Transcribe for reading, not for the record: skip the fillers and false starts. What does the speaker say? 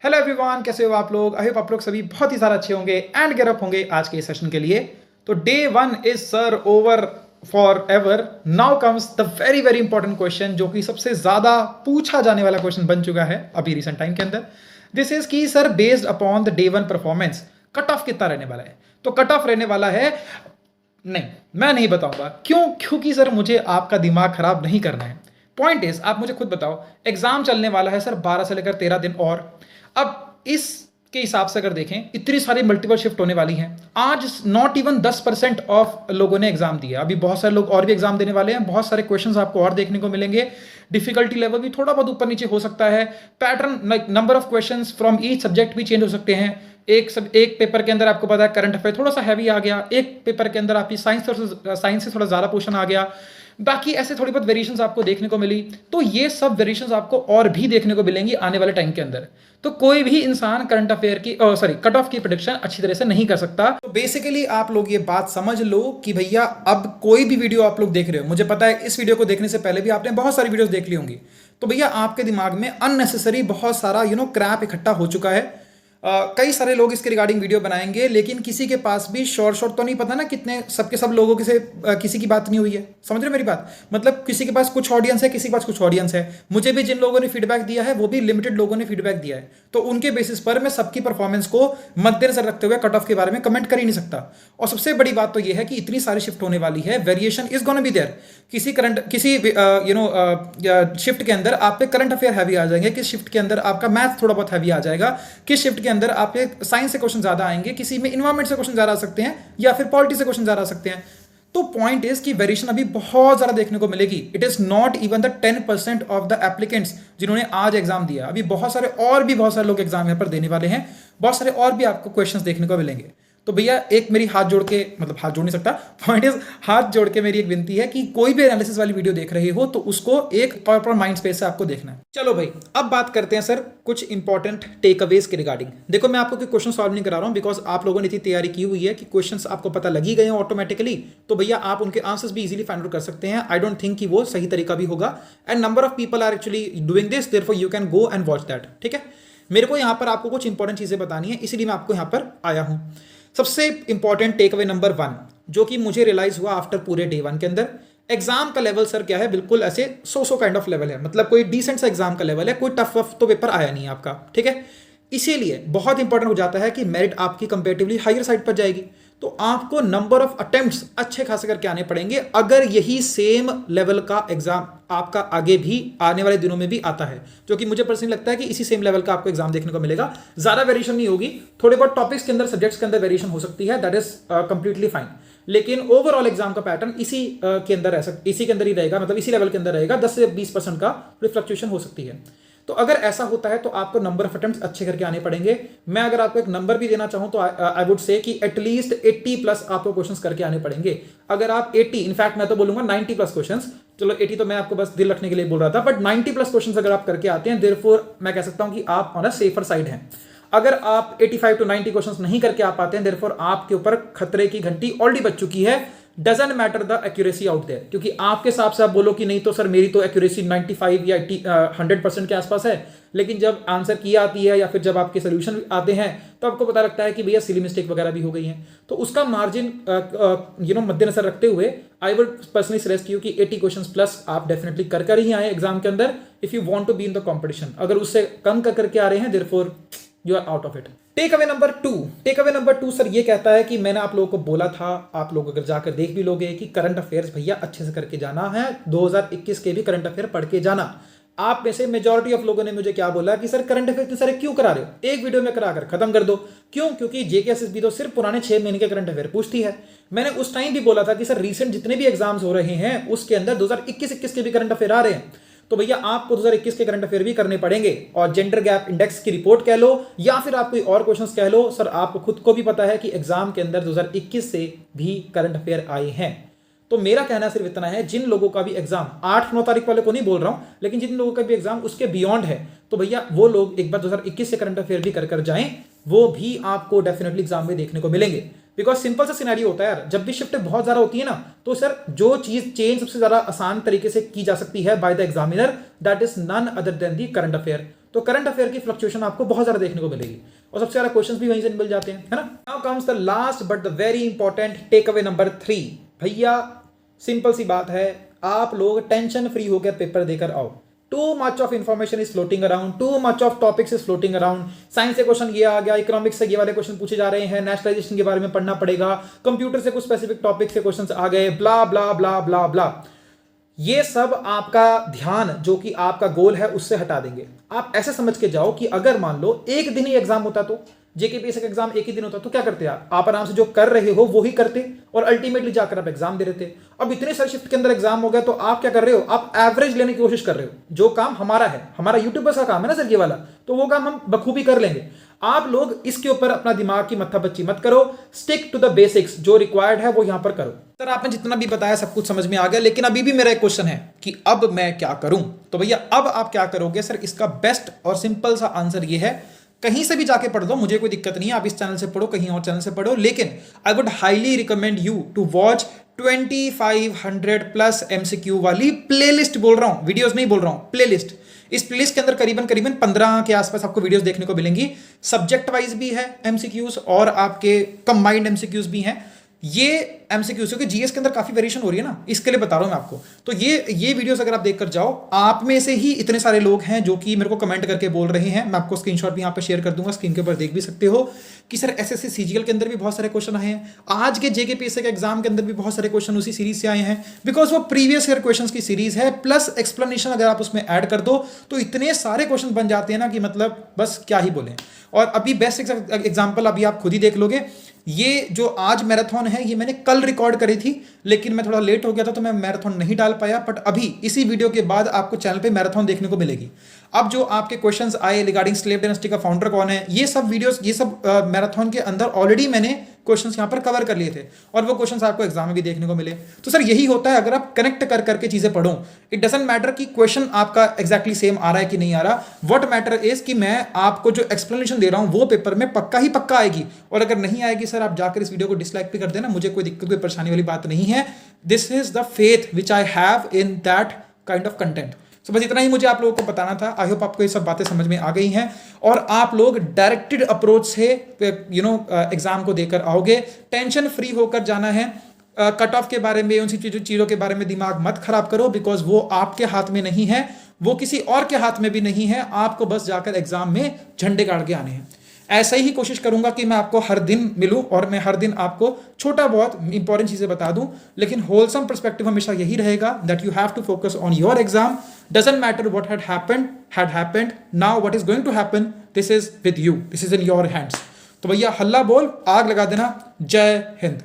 Hello everyone, कैसे हो आप लोग। आई होप आप लोग सभी बहुत ही ज़्यादा अच्छे होंगे एंड गेट अप होंगे आज के सेशन के लिए। तो day 1 is sir over for ever. Now comes the very very important question, जो कि सबसे ज़्यादा पूछा जाने वाला क्वेश्चन बन चुका है अभी रिसेंट टाइम के अंदर। दिस इज की sir based upon the day 1 performance cut off कितना रहने वाला है। तो कट ऑफ रहने वाला है, नहीं मैं नहीं बताऊंगा क्यों, क्योंकि सर मुझे आपका दिमाग खराब नहीं करना है। पॉइंट इज, आप मुझे खुद बताओ, एग्जाम चलने वाला है सर 12 से लेकर 13 दिन और। अब इसके हिसाब से अगर देखें, इतनी सारी मल्टीपल शिफ्ट होने वाली हैं। आज नॉट इवन 10% ऑफ लोगों ने एग्जाम दिया। अभी बहुत सारे लोग और भी एग्जाम देने वाले हैं। बहुत सारे क्वेश्चंस आपको और देखने को मिलेंगे। डिफिकल्टी लेवल भी थोड़ा बहुत ऊपर नीचे हो सकता है। Pattern, number of questions from each subject भी चेंज हो सकते हैं। एक पेपर के अंदर आपको पता है करंट अफेयर थोड़ा सा हैवी आ गया, एक पेपर के अंदर आपकी साइंस से थोड़ा ज़्यादा पोर्शन आ गया। बाकी ऐसे थोड़ी बहुत वेरिएशंस आपको देखने को मिली। तो ये सब वेरिएशंस आपको और भी देखने को मिलेंगी आने वाले टाइम के अंदर। तो कोई भी इंसान करंट अफेयर की कट ऑफ की प्रेडिक्शन अच्छी तरह से नहीं कर सकता। तो बेसिकली आप लोग ये बात समझ लो कि भैया अब कोई भी वीडियो आप लोग देख रहे हो, मुझे पता है इस वीडियो को देखने से पहले भी आपने बहुत सारी वीडियोस देख ली होंगी। तो भैया आपके दिमाग में अननेसेसरी बहुत सारा क्रैप इकट्ठा हो चुका है। कई सारे लोग इसके रिगार्डिंग वीडियो बनाएंगे, लेकिन किसी के पास भी शॉर्ट तो नहीं पता ना कितने सबके सब लोगों से किसी की बात नहीं हुई है। समझ रहे हो मेरी बात। मतलब किसी के पास कुछ ऑडियंस है, किसी के पास कुछ ऑडियंस है। मुझे भी जिन लोगों ने फीडबैक दिया है वो भी लिमिटेड लोगों ने फीडबैक दिया है। तो उनके बेसिस पर मैं सबकी परफॉर्मेंस को मद्देनजर रखते हुए कट ऑफ के बारे में कमेंट कर ही नहीं सकता। और सबसे बड़ी बात तो यह है कि इतनी सारी शिफ्ट होने वाली है, variation is gonna be there. किसी शिफ्ट के अंदर आप पे करंट अफेयर हैवी आ जाएंगे, किस शिफ्ट के अंदर आपका मैथ थोड़ा बहुत हैवी आ जाएगा, किस शिफ्ट के अंदर आपके साइंस से क्वेश्चन ज्यादा आएंगे, किसी में इन्वायरमेंट से क्वेश्चन ज्यादा आ सकते हैं, या फिर पॉलिटी से क्वेश्चन ज्यादा आ सकते हैं। तो पॉइंट इज कि वेरिएशन अभी बहुत ज्यादा देखने को मिलेगी। It is not even the 10% of the applicants जिन्होंने आज एग्जाम दिया। अभी बहुत सारे लोग एग्जाम यहां पर देने वाले हैं। बहुत सारे और भी आपको क्वेश्चंस देखने को मिलेंगे। तो भैया एक मेरी हाथ जोड़ के, मतलब हाथ जोड़ नहीं सकता, पॉइंट इज हाथ जोड़ के मेरी एक विनती है कि कोई भी एनालिसिस वाली वीडियो देख रहे हो तो उसको एक प्रॉपर माइंड स्पेस से आपको देखना है। चलो भाई, अब बात करते हैं सर कुछ इंपॉर्टेंट टेक अवेज के रिगार्डिंग। देखो मैं आपको कोई क्वेश्चन सॉल्व नहीं करा रहा हूं, बिकॉज आप लोगों ने इतनी तैयारी की हुई है कि क्वेश्चंस आपको पता लगी गए हैं ऑटोमेटिकली। तो भैया आप उनके आंसर्स भी इजीली फाइंड आउट कर सकते हैं। आई डोंट थिंक कि वो सही तरीका भी होगा, and number of people are actually doing this, therefore you can go and watch that. ठीक है, मेरे को यहां पर आपको कुछ इंपॉर्टेंट चीजें बतानी है, इसीलिए मैं आपको यहां पर आया हूं। सबसे इंपॉर्टेंट टेक अवे नंबर 1 जो कि मुझे रियलाइज हुआ आफ्टर पूरे डे 1 के अंदर, एग्जाम का लेवल सर क्या है, बिल्कुल ऐसे सो काइंड ऑफ लेवल है। मतलब कोई डिसेंट सा एग्जाम का लेवल है, कोई टफ तो पेपर आया नहीं है आपका। ठीक है, इसीलिए बहुत इंपॉर्टेंट हो जाता है कि मेरिट आपकी कंपेरेटिवली हायर साइड पर जाएगी। तो आपको नंबर ऑफ अटेम्प्ट्स अच्छे खासे करके आने पड़ेंगे, अगर यही सेम लेवल का एग्जाम आपका आगे भी आने वाले दिनों में भी आता है, जो कि मुझे पर्सनली लगता है कि इसी सेम लेवल का आपको एग्जाम देखने को मिलेगा। ज्यादा वेरिएशन नहीं होगी, थोड़े बहुत टॉपिक्स के अंदर, सब्जेक्ट्स के अंदर वेरिएशन हो सकती है, दैट इज कंप्लीटली फाइन। लेकिन ओवरऑल एग्जाम का पैटर्न इसी के अंदर ही रहेगा, मतलब इसी लेवल के अंदर रहेगा। 10 से 20% का फ्लक्चुएशन हो सकती है। तो अगर ऐसा होता है तो आपको नंबर ऑफ अटेम्प्ट्स अच्छे करके आने पड़ेंगे। मैं अगर आपको एक नंबर भी देना चाहूं तो आई वुड से कि एटलीस्ट 80 प्लस आपको क्वेश्चंस करके आने पड़ेंगे। अगर आप 80, इनफैक्ट मैं तो बोलूंगा 90 प्लस क्वेश्चंस, चलो 80 तो मैं आपको बस दिल रखने के लिए बोल रहा था, बट 90 प्लस क्वेश्चंस अगर आप करके आते हैं, देयरफॉर मैं कह सकता हूं कि आप ऑन अ सेफर साइड हैं। अगर आप 85 टू 90 क्वेश्चंस नहीं करके आ पाते हैं, देयरफॉर आपके ऊपर खतरे की घंटी ऑलरेडी बज चुकी है। Doesn't matter the accuracy out there, क्योंकि आपके हिसाब से आप बोलो कि नहीं तो सर मेरी तो एक्यूरेसी 95 या 100% के आसपास है, लेकिन जब आंसर की आती है या फिर जब आपके सोल्यूशन आते हैं तो आपको पता लगता है कि भैया सिली मिस्टेक वगैरह भी हो गई है। तो उसका मार्जिन मद्देनजर रखते हुए I would personally suggest you कि 80 क्वेश्चंस प्लस आप डेफिनेटली कर ही आए एग्जाम के अंदर, if you want to be in the competition. अगर उससे कम करके आ रहे हैं, therefore you are out of it. Take away number 2 sir ये कहता है कि मैंने आप लोगों को बोला था, आप लोग अगर जाकर देख भी लोगे, कि करंट अफेयर्स भैया अच्छे से करके जाना है। 2021 के भी करंट अफेयर पढ़ के जाना। आप में से मेजॉरिटी ऑफ लोगों ने मुझे क्या बोला कि सर करंट अफेयर इतने सारे क्यों करा रहे हो, एक वीडियो में कराकर खत्म कर दो। क्यों? क्योंकि जेकेएसएसबी तो सिर्फ पुराने 6 महीने के करंट अफेयर पूछती है। मैंने उस टाइम भी बोला था कि सर रीसेंट जितने भी एग्जाम्स हो रहे हैं उसके अंदर 2021 के भी करंट अफेयर आ रहे हैं। तो भैया आपको 2021 के करंट अफेयर भी करने पड़ेंगे, और जेंडर गैप इंडेक्स की रिपोर्ट कह लो या फिर आप कोई और क्वेश्चंस कह लो, सर आपको खुद को भी पता है कि एग्जाम के अंदर 2021 से भी करंट अफेयर आए हैं। तो मेरा कहना सिर्फ इतना है, जिन लोगों का भी एग्जाम 8-9 तारीख वाले को नहीं बोल रहा हूं, लेकिन जिन लोगों का भी एग्जाम उसके बियॉन्ड है, तो भैया वो लोग एक बार 2021 से करंट अफेयर भी कर जाएं, वो भी आपको डेफिनेटली एग्जाम में देखने को मिलेंगे। बिकॉज सिंपल सा सिनेरियो होता है यार, जब भी शिफ्ट बहुत ज्यादा होती है ना, तो सर जो चीज चेंज सबसे ज्यादा आसान तरीके से की जा सकती है by the examiner, that is none other than the current affair. तो करंट अफेयर की फ्लक्चुएशन आपको बहुत ज्यादा देखने को मिलेगी और सबसे ज्यादा क्वेश्चंस भी वहीं से मिल जाते हैं, है ना। Now comes the last but the very important take away number 3। भैया सिंपल सी बात है, आप लोग टेंशन फ्री होकर पेपर देकर आओ। Too much of information is floating around, too much of topics is floating around. Science से क्वेश्चन ये आ गया, इकोनॉमिक्स से ये वाले क्वेश्चन पूछे जा रहे हैं, नेशनलाइजेशन के बारे में पढ़ना पड़ेगा, कंप्यूटर से कुछ स्पेसिफिक टॉपिक से क्वेश्चन आ गए, ब्ला ब्ला ब्ला ब्ला ब्ला। ये सब आपका ध्यान जो कि आपका गोल है उससे हटा देंगे। आप ऐसे समझ के जाओ कि अगर मान लो एक दिन ही एग्जाम होता, तो जेकेपीएससी का एग्जाम एक ही दिन होता, तो क्या करते आप आराम से जो कर रहे हो वो ही करते और अल्टीमेटली जाकर आप एग्जाम दे रहे थे। अब इतने सारे शिफ्ट के अंदर एग्जाम हो गया, तो आप क्या कर रहे हो, आप एवरेज लेने की कोशिश कर रहे हो। जो काम हमारा है, हमारा यूट्यूबर्स का काम है ना सर ये वाला, तो वो काम हम बखूबी कर लेंगे। आप लोग इसके ऊपर अपना दिमाग की मत्थापच्ची मत करो, स्टिक टू द बेसिक्स, जो रिक्वायर्ड है वो यहां पर करो। सर आपने जितना भी बताया सब कुछ समझ में आ गया, लेकिन अभी भी मेरा एक क्वेश्चन है कि अब मैं क्या करूं। तो भैया अब आप क्या करोगे सर, इसका बेस्ट और सिंपल सा आंसर ये है, कहीं से भी जाके पढ़ दो, मुझे कोई दिक्कत नहीं है। आप इस चैनल से पढ़ो, कहीं और चैनल से पढ़ो, लेकिन I would highly recommend you to watch 2500 plus MCQ वाली प्लेलिस्ट। बोल रहा हूं, वीडियोस नहीं बोल रहा हूं, प्लेलिस्ट। इस प्लेलिस्ट के अंदर करीबन 15 के आसपास आपको वीडियोस देखने को मिलेंगी। सब्जेक्ट वाइज भी है एमसीक्यूज और आपके कंबाइंड एमसीक्यूज भी हैं। ये एमसीक्यूज क्योंकि जीएस के अंदर काफी वेरिएशन हो रही है ना, इसके लिए बता रहा हूं मैं आपको। तो ये वीडियोस अगर आप देखकर जाओ, आप में से ही इतने सारे लोग हैं जो कि मेरे को कमेंट करके बोल रहे हैं, मैं आपको स्क्रीनशॉट भी यहाँ पे शेयर कर दूंगा, स्क्रीन के ऊपर देख भी सकते हो कि सर एसएससी सीजीएल के अंदर भी बहुत सारे क्वेश्चन आए हैं, आज के जेकेपीएससी के एग्जाम के अंदर भी बहुत सारे क्वेश्चन उसी सीरीज से आए हैं, बिकॉज वो प्रीवियस ईयर क्वेश्चन की सीरीज है, प्लस एक्सप्लेनेशन अगर आप उसमें ऐड कर दो तो इतने सारे क्वेश्चन बन जाते हैं ना कि मतलब बस क्या ही बोलें। और अभी बेस्ट एग्जाम्पल अभी आप खुद ही देख लोगे, ये जो आज मैराथन है ये मैंने कल रिकॉर्ड करी थी, लेकिन मैं थोड़ा लेट हो गया था तो मैं मैराथन नहीं डाल पाया, बट अभी इसी वीडियो के बाद आपको चैनल पे मैराथन देखने को मिलेगी। अब जो आपके क्वेश्चंस आए रिगार्डिंग स्लेव डायनेस्टी का फाउंडर कौन है, ये सब वीडियोस, ये सब मैराथन के अंदर ऑलरेडी मैंने क्वेश्चंस यहाँ पर कवर कर लिए थे और वो क्वेश्चंस आपको एग्जाम में भी देखने को मिले। तो सर यही होता है, अगर आप कनेक्ट कर करके चीजें पढ़ो, इट डजंट मैटर कि क्वेश्चन आपका एग्जैक्टली सेम आ रहा है कि नहीं आ रहा। व्हाट मैटर इज कि मैं आपको जो एक्सप्लेनेशन दे रहा हूं वो पेपर में पक्का ही पक्का आएगी, और अगर नहीं आएगी सर आप जाकर इस वीडियो को डिसलाइक भी कर देना, मुझे कोई दिक्कत कोई परेशानी वाली बात नहीं है। This is the faith which I have in that kind of content. तो बस इतना ही मुझे आप लोगों को बताना था। आई होप आपको ये सब बातें समझ में आ गई हैं और आप लोग डायरेक्टेड अप्रोच से एग्जाम को देकर आओगे। टेंशन फ्री होकर जाना है। कट ऑफ के बारे में, उन चीज़ों के बारे में दिमाग मत खराब करो, बिकॉज वो आपके हाथ में नहीं है, वो किसी और के हाथ में भी नहीं है। आपको बस जाकर एग्जाम में झंडे गाड़ के आने हैं। ऐसा ही कोशिश करूंगा कि मैं आपको हर दिन मिलूं और मैं हर दिन आपको छोटा बहुत इंपॉर्टेंट चीजें बता दूं, लेकिन होलसम पर्सपेक्टिव हमेशा यही रहेगा that you have to focus on your exam. Doesn't matter what had happened, now what is going to happen, this is with you, this is in your hands। तो भैया हल्ला बोल, आग लगा देना। जय हिंद।